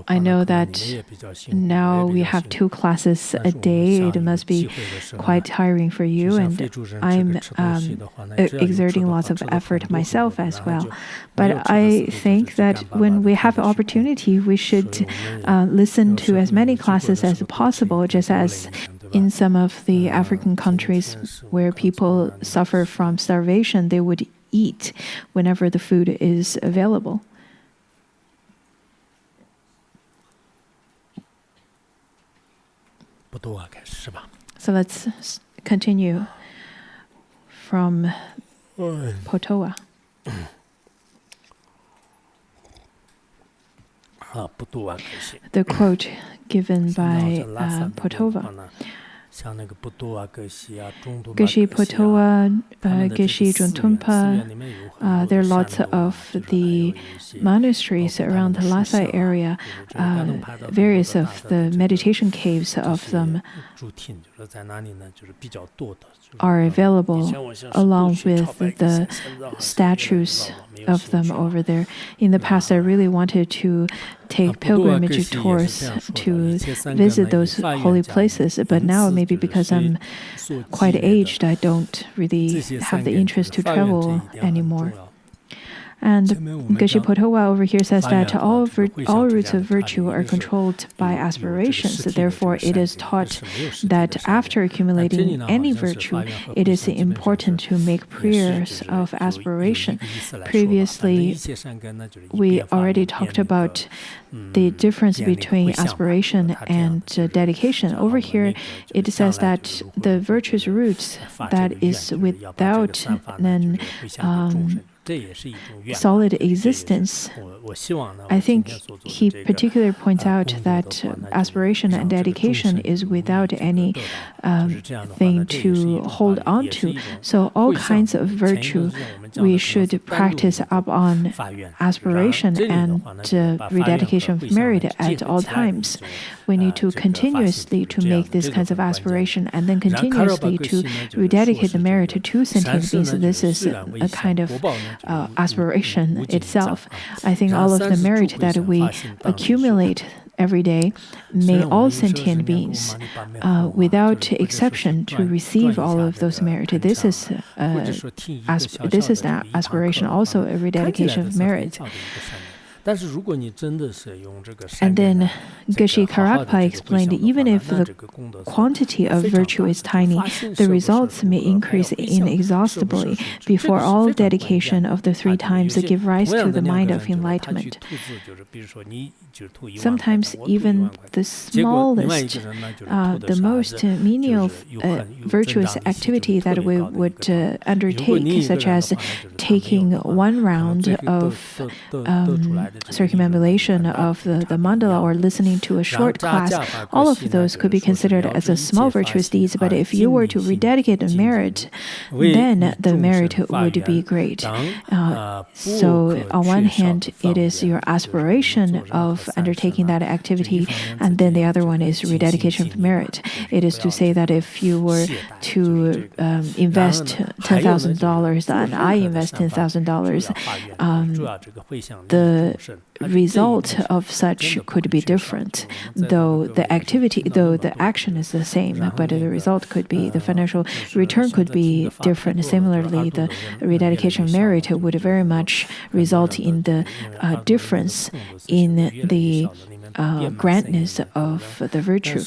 I know that now we have 2 classes a day. It must be quite tiring for you, and I'm exerting lots of effort myself as well. But I think that when we have opportunity, we should listen to as many classes as possible, just as in some of the African countries where people suffer from starvation, they would eat whenever the food is available. So let's continue from Potowa. The quote given by Potowa. Geshe Potowa, Geshe Juntumpa, there are lots of the monasteries around the Lhasa area, various of the meditation caves of them are available along with the statues of them over there. In the past, I really wanted to take pilgrimage tours to visit those holy places, but now maybe because I'm quite aged, I don't really have the interest to travel anymore. And Geshe Potowa over here says that all roots of virtue are controlled by aspirations. Therefore, it is taught that after accumulating any virtue, it is important to make prayers of aspiration. Previously, we already talked about the difference between aspiration and dedication. Over here, it says that the virtuous roots that is without an solid existence. I think he particularly points out that aspiration and dedication is without any thing to hold on to. So all kinds of virtue we should practice up on aspiration and rededication of merit at all times. We need to continuously to make these kinds of aspiration and then continuously to rededicate the merit to sentient beings. This is a kind of aspiration itself. I think all of the merit that we accumulate every day, may all sentient beings, without exception, to receive all of those merit. This is an aspiration, also a rededication of merit. And then Geshe Karakpa explained, even if the quantity of virtue is tiny, the results may increase inexhaustibly before all dedication of the 3 times give rise to the mind of enlightenment. Sometimes even the smallest, the most menial virtuous activity that we would undertake, such as taking 1 round of circumambulation of the mandala or listening to a short class, all of those could be considered as a small virtuous deeds. But if you were to rededicate the merit, then the merit would be great. So on one hand, it is your aspiration of undertaking that activity, and then the other one is rededication of merit. It is to say that if you were to invest $10,000 and I invest $10,000, the result of such could be different, though the action is the same, but the result could be, the financial return could be different. Similarly, the rededication of merit would very much result in the difference in the grandness of the virtue.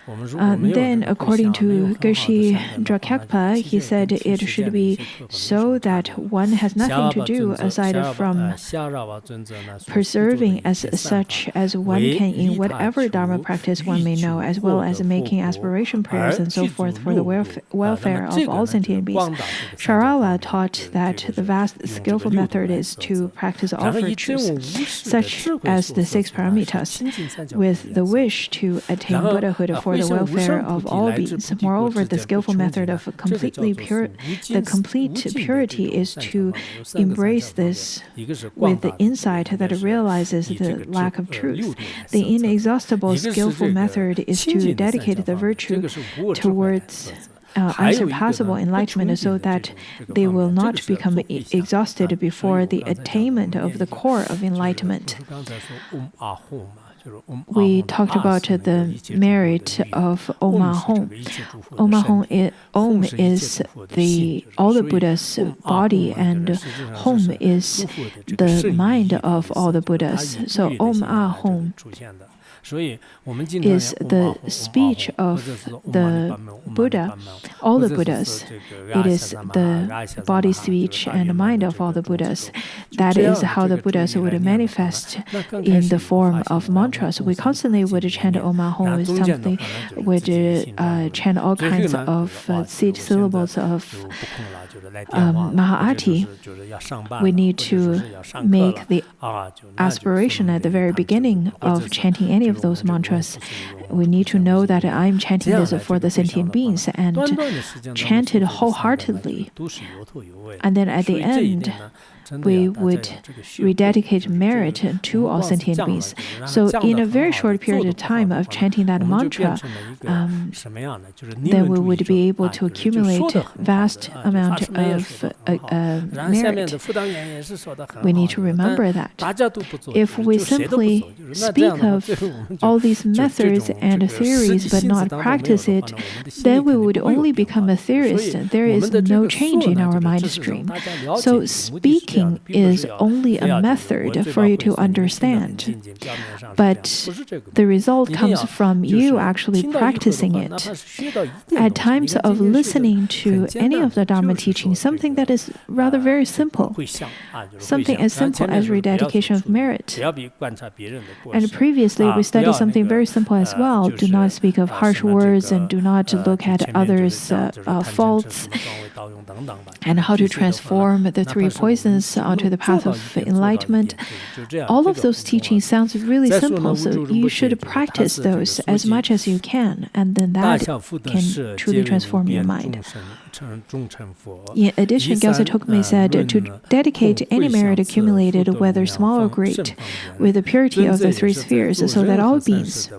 Then, according to Geshe Drakakpa, he said it should be so that one has nothing to do aside from preserving as such as one can in whatever Dharma practice one may know, as well as making aspiration prayers and so forth for the welfare of all sentient beings. Charala taught that the vast skillful method is to practice all virtues, such as the 6 paramitas, with the wish to attain Buddhahood for the welfare of all beings. Moreover, the skillful method of complete purity is to embrace this with the insight that realizes the lack of truth. The inexhaustible skillful method is to dedicate the virtue towards unsurpassable enlightenment, so that they will not become exhausted before the attainment of the core of enlightenment. We talked about the merit of Om Ahom. Om is all the Buddha's body, and Hom is the mind of all the Buddhas. So Om Ahom is the speech of the Buddha, all the Buddhas. It is the body, speech, and mind of all the Buddhas. That is how the Buddhas would manifest in the form of mantras. We constantly would chant Om Ahom, something would chant all kinds of seed syllables of Maha'ati. We need to make the aspiration at the very beginning of chanting any of those mantras. We need to know that I'm chanting this for the sentient beings and chant it wholeheartedly. And then at the end, we would rededicate merit to all sentient beings. So in a very short period of time of chanting that mantra, then we would be able to accumulate vast amount of merit. We need to remember that. If we simply speak of all these methods and theories but not practice it, then we would only become a theorist. There is no change in our mind stream. So speaking is only a method for you to understand, but the result comes from you actually practicing it. At times of listening to any of the Dharma teachings, something that is rather very simple, something as simple as rededication of merit. And previously we studied something very simple as well. Do not speak of harsh words and do not look at others' faults, and how to transform the three poisons onto the path of enlightenment. All of those teachings sounds really simple, so you should practice those as much as you can, and then that can truly transform your mind. In addition, Gyaltsen Tokme said to dedicate any merit accumulated, whether small or great, with the purity of the three spheres, so that all beings,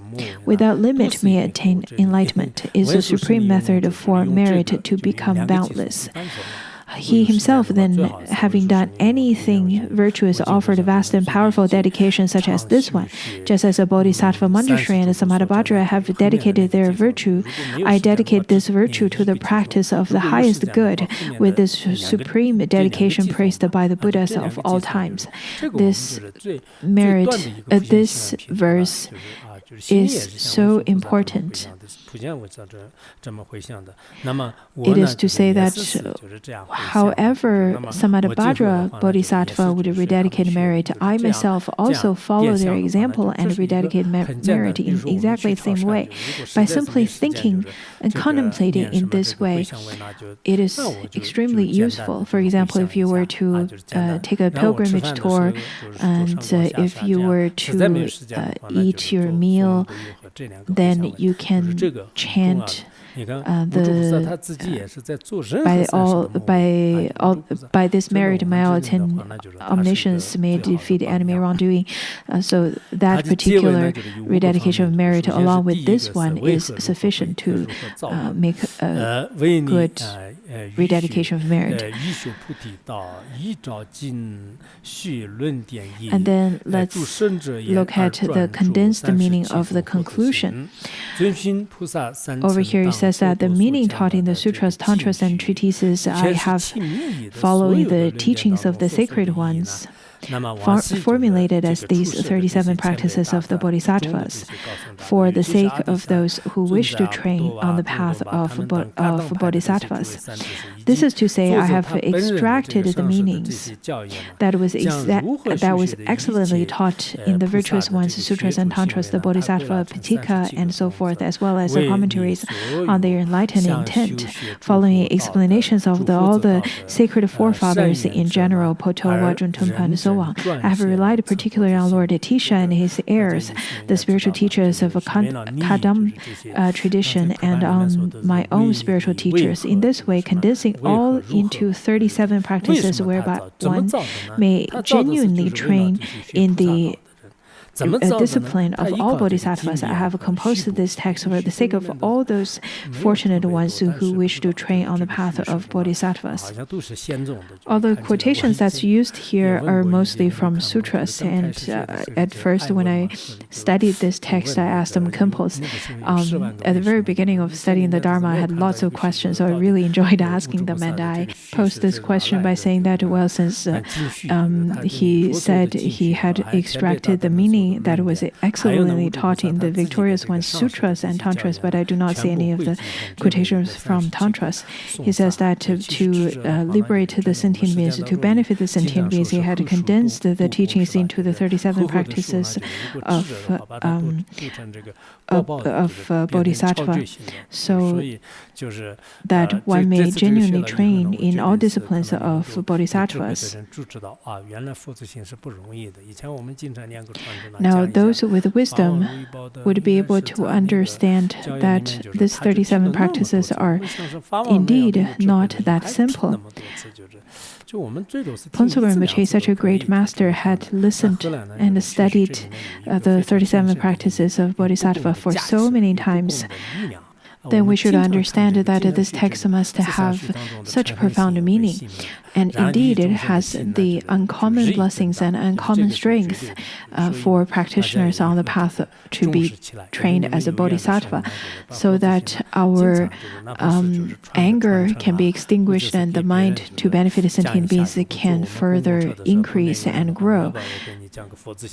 without limit, may attain enlightenment, is the supreme method for merit to become boundless. He himself, then, having done anything virtuous, offered vast and powerful dedication such as this one. Just as a Bodhisattva Manjushri and Samadabhadra have dedicated their virtue, I dedicate this virtue to the practice of the highest good, with this supreme dedication praised by the Buddhas of all times. This merit, this verse is so important. It is to say that however Samadabhadra Bodhisattva would rededicate merit, I myself also follow their example and rededicate merit in exactly the same way. By simply thinking and contemplating in this way, it is extremely useful. For example, if you were to take a pilgrimage tour, and if you were to eat your meal, then you can chant by this merit, my omniscience may defeat enemy wrongdoing. So that particular rededication of merit, along with this one, is sufficient to make a good rededication of merit. And then let's look at the condensed meaning of the conclusion. Over here it says that the meaning taught in the sutras, tantras, and treatises I have, following the teachings of the sacred ones, formulated as these 37 practices of the Bodhisattvas, for the sake of those who wish to train on the path of Bodhisattvas. This is to say, I have extracted the meanings that was excellently taught in the virtuous ones, sutras and tantras, the Bodhisattva Pitaka, and so forth, as well as the commentaries on their enlightened intent, following explanations of all the sacred forefathers in general, Poto, Wajun, Tumpa, and so on. I have relied particularly on Lord Atisha and his heirs, the spiritual teachers of Kadam tradition, and on my own spiritual teachers. In this way, condensing all into 37 practices whereby one may genuinely train in the discipline of all bodhisattvas. I have composed this text for the sake of all those fortunate ones who wish to train on the path of bodhisattvas. All the quotations that's used here are mostly from sutras, and at first when I studied this text, I asked them Kimpos. At the very beginning of studying the Dharma, I had lots of questions, so I really enjoyed asking them, and I posed this question by saying that, well, since he said he had extracted the meaning that was excellently taught in the Victorious One's sutras and tantras, but I do not see any of the quotations from tantras. He says that to liberate the sentient beings, to benefit the sentient beings, he had condensed the teachings into the 37 practices of Bodhisattva, so that one may genuinely train in all disciplines of Bodhisattvas. Now, those with wisdom would be able to understand that these 37 practices are indeed not that simple. Phuntsal Rinpoche, such a great master, had listened and studied the 37 practices of Bodhisattva for so many times. Then we should understand that this text must have such profound meaning. And indeed, it has the uncommon blessings and uncommon strength for practitioners on the path to be trained as a bodhisattva, so that our anger can be extinguished and the mind to benefit sentient beings can further increase and grow.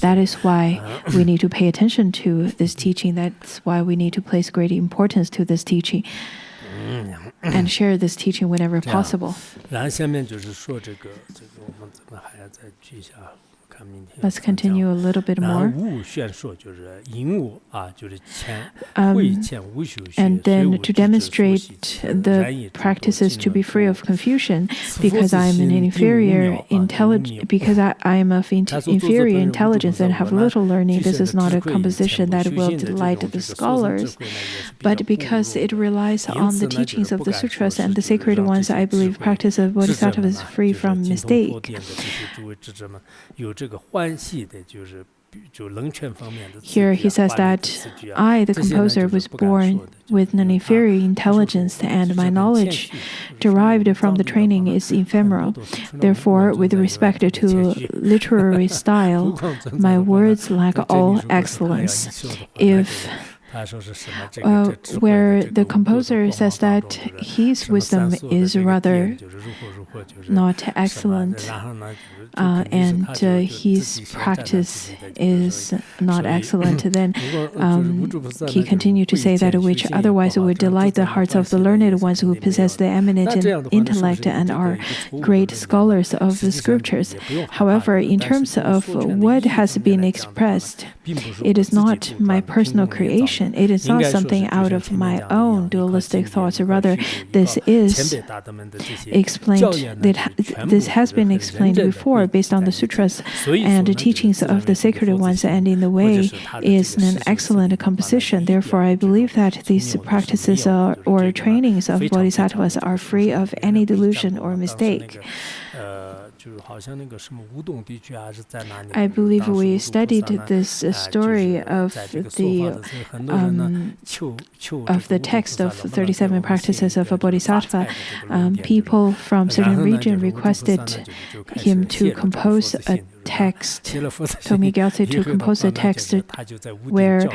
That is why we need to pay attention to this teaching. That's why we need to place great importance to this teaching and share this teaching whenever possible. Let's continue a little bit more. And then to demonstrate the practices to be free of confusion, because I am an inferior because I am of inferior intelligence and have little learning, this is not a composition that will delight the scholars. But because it relies on the teachings of the sutras and the sacred ones, I believe practice of bodhisattva is free from mistake. Here he says that I, the composer, was born with an inferior intelligence, and my knowledge derived from the training is ephemeral. Therefore, with respect to literary style, my words lack all excellence. Where the composer says that his wisdom is rather not excellent, and his practice is not excellent, then he continued to say that which otherwise would delight the hearts of the learned ones who possess the eminent intellect and are great scholars of the scriptures. However, in terms of what has been expressed, it is not my personal creation. It is not something out of my own dualistic thoughts. Rather, this is explained. This has been explained before based on the sutras and the teachings of the sacred ones, and in the way is an excellent composition. Therefore, I believe that these practices or trainings of bodhisattvas are free of any delusion or mistake. I believe we studied this story of the text of 37 practices of a bodhisattva. People from certain region requested him to compose a text, Tomi Gyaltse to compose a text where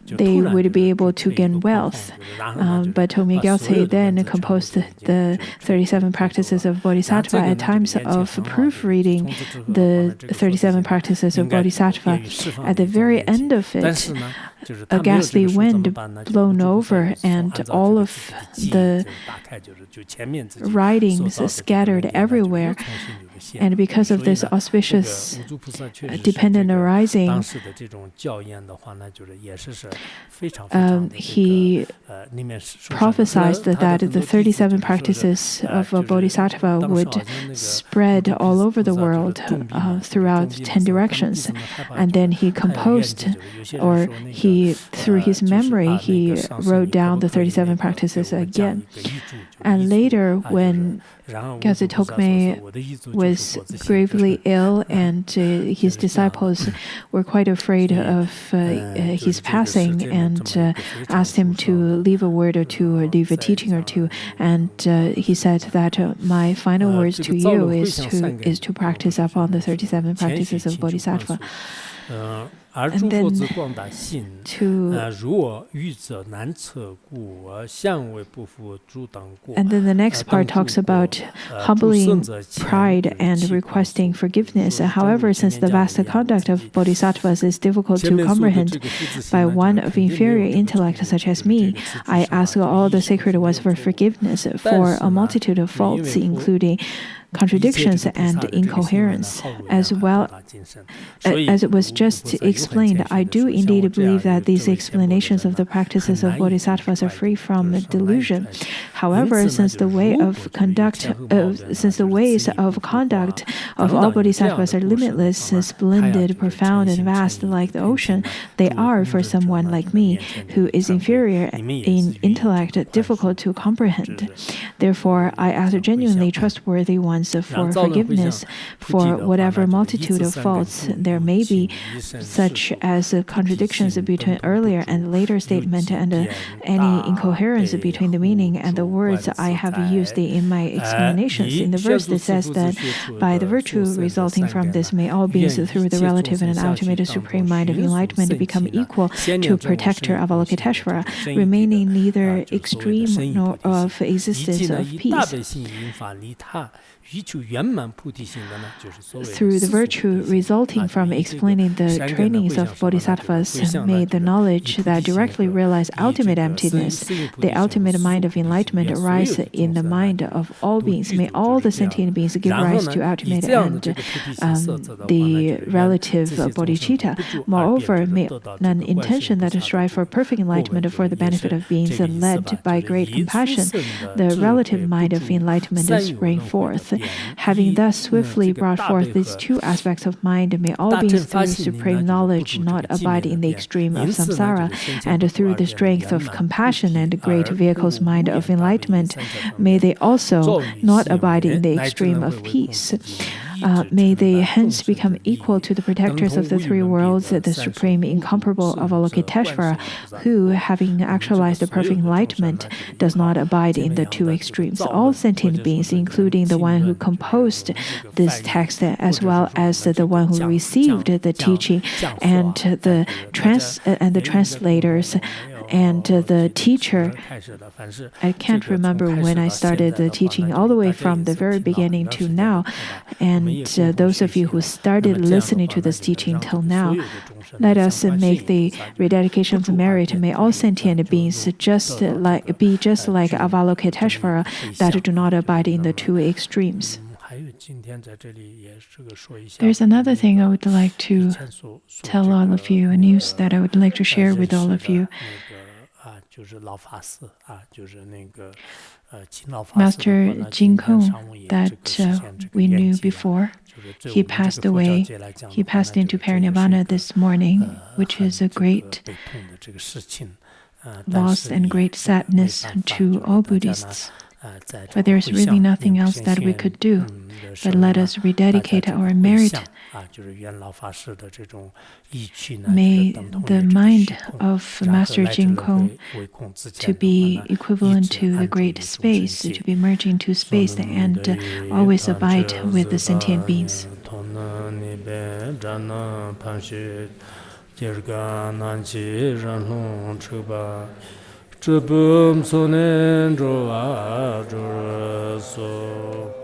they would be able to gain wealth. But Tomi Gyaltse then composed the 37 practices of Bodhisattva. At times of proofreading the 37 practices of Bodhisattva, at the very end of it, a ghastly wind blown over and all of the writings scattered everywhere. And because of this auspicious dependent arising, he prophesied that the 37 practices of a bodhisattva would spread all over the world throughout 10 directions. And then he composed, or through his memory, he wrote down the 37 practices again. And later, when Gyaltsen Tokme was gravely ill and his disciples were quite afraid of his passing and asked him to leave a word or two or leave a teaching or two. And he said that my final words to you is to practice upon the 37 practices of Bodhisattva. And then the next part talks about humbling pride and requesting forgiveness. However, since the vast conduct of bodhisattvas is difficult to comprehend by one of inferior intellect such as me, I ask all the sacred ones for forgiveness for a multitude of faults, including contradictions and incoherence. As well as it was just explained, I do indeed believe that these explanations of the practices of bodhisattvas are free from delusion. However, since the ways of conduct of all bodhisattvas are limitless, splendid, profound, and vast like the ocean, they are, for someone like me, who is inferior in intellect, difficult to comprehend. Therefore, I ask genuinely trustworthy ones for forgiveness for whatever multitude of faults there may be, such as contradictions between earlier and later statement and any incoherence between the meaning and the words I have used in my explanations. In the verse that says that by the virtue resulting from this may all beings through the relative and ultimate supreme mind of enlightenment become equal to protector of Avalokiteshvara, remaining neither extreme nor of existence of peace. Through the virtue resulting from explaining the trainings of bodhisattvas, may the knowledge that directly realize ultimate emptiness, the ultimate mind of enlightenment, arise in the mind of all beings. May all the sentient beings give rise to ultimate and the relative bodhicitta. Moreover, may an intention that strive for perfect enlightenment for the benefit of beings led by great compassion, the relative mind of enlightenment spring forth. Having thus swiftly brought forth these two aspects of mind, may all beings through supreme knowledge not abide in the extreme of samsara, and through the strength of compassion and great vehicles mind of enlightenment, may they also not abide in the extreme of peace. May they hence become equal to the protectors of the three worlds, the supreme incomparable Avalokiteshvara, who, having actualized the perfect enlightenment, does not abide in the two extremes. All sentient beings, including the one who composed this text, as well as the one who received the teaching, and the translators, and the teacher. I can't remember when I started the teaching, all the way from the very beginning to now. And those of you who started listening to this teaching till now, let us make the rededication of merit. May all sentient beings be just like Avalokiteshvara, that do not abide in the two extremes. There's another thing I would like to tell all of you, a news that I would like to share with all of you. Master Jin Kong, that we knew before, he passed away. He passed into parinirvana this morning, which is a great loss and great sadness to all Buddhists. But there's really nothing else that we could do. But let us rededicate our merit. May the mind of Master Jin Kong to be equivalent to the great space, to be merged into space and always abide with the sentient beings. So